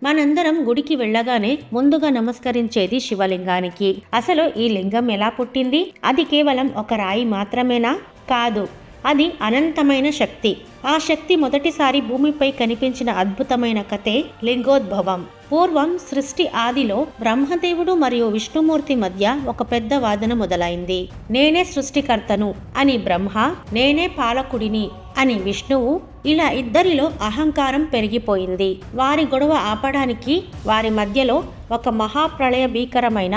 మనందరం గుడికి వెళ్ళగానే ముందుగా నమస్కరించేది శివలింగానికి. అసలు ఈ లింగం ఎలా పుట్టింది? అది కేవలం ఒక రాయి మాత్రమేనా? కాదు, అది అనంతమైన శక్తి. ఆ శక్తి మొదటిసారి భూమిపై కనిపించిన అద్భుతమైన కథే లింగోద్భవం. పూర్వం సృష్టి ఆదిలో బ్రహ్మదేవుడు మరియు విష్ణుమూర్తి మధ్య ఒక పెద్ద వాదన మొదలైంది. నేనే సృష్టికర్తను అని బ్రహ్మ, నేనే పాలకుడిని అని విష్ణువు. ఇలా ఇద్దరిలో అహంకారం పెరిగిపోయింది. వారి గొడవ ఆపడానికి వారి మధ్యలో ఒక మహాప్రళయ భీకరమైన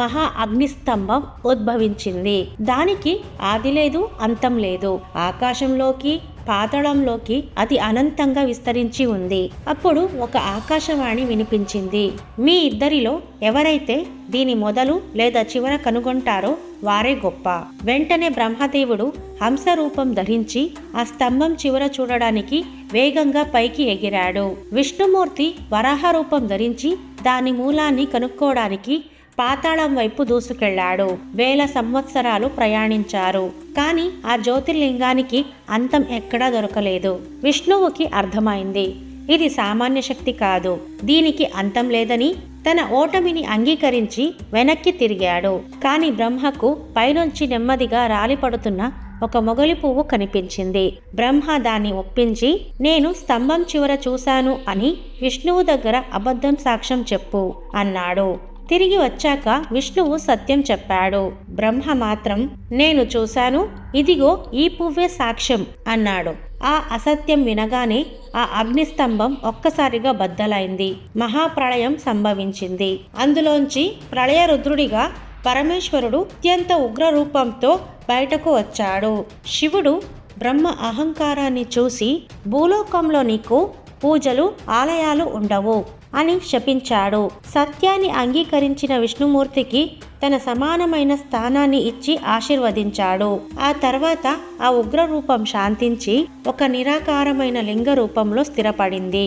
మహా అగ్నిస్తంభం ఉద్భవించింది. దానికి ఆది లేదు, అంతం లేదు. ఆకాశంలోకి పాతాళంలోకి అది అనంతంగా విస్తరించి ఉంది. అప్పుడు ఒక ఆకాశవాణి వినిపించింది. మీ ఇద్దరిలో ఎవరైతే దీని మొదలు లేదా చివర కనుగొంటారో వారే గొప్ప. వెంటనే బ్రహ్మదేవుడు హంస రూపం ధరించి ఆ స్తంభం చివర చూడడానికి వేగంగా పైకి ఎగిరాడు. విష్ణుమూర్తి వరాహ రూపం ధరించి దాని మూలాన్ని కనుక్కోవడానికి పాతాళం వైపు దూసుకెళ్లాడు. 1000 సంవత్సరాలు ప్రయాణించారు. కానీ ఆ జ్యోతిర్లింగానికి అంతం ఎక్కడా దొరకలేదు. విష్ణువుకి అర్థమైంది, ఇది సామాన్య శక్తి కాదు, దీనికి అంతం లేదని. తన ఓటమిని అంగీకరించి వెనక్కి తిరిగాడు. కానీ బ్రహ్మకు పైనుంచి నెమ్మదిగా రాలిపడుతున్న ఒక మొగలి పువ్వు కనిపించింది. బ్రహ్మ దాన్ని ఒప్పించి, నేను స్తంభం చివర చూశాను అని విష్ణువు దగ్గర అబద్ధం సాక్ష్యం చెప్పు అన్నాడు. తిరిగి వచ్చాక విష్ణువు సత్యం చెప్పాడు. బ్రహ్మ మాత్రం, నేను చూశాను, ఇదిగో ఈ పువ్వే సాక్ష్యం అన్నాడు. ఆ అసత్యం వినగానే ఆ అగ్నిస్తంభం ఒక్కసారిగా బద్దలైంది. మహాప్రళయం సంభవించింది. అందులోంచి ప్రళయ రుద్రుడిగా పరమేశ్వరుడు అత్యంత ఉగ్ర రూపంతో బయటకు వచ్చాడు. శివుడు బ్రహ్మ అహంకారాన్ని చూసి, భూలోకంలో నీకు పూజలు, ఆలయాలు ఉండవు అని శపించాడు. సత్యాన్ని అంగీకరించిన విష్ణుమూర్తికి తన సమానమైన స్థానాన్ని ఇచ్చి ఆశీర్వదించాడు. ఆ తర్వాత ఆ ఉగ్ర రూపం శాంతించి ఒక నిరాకారమైన లింగ రూపంలో స్థిరపడింది.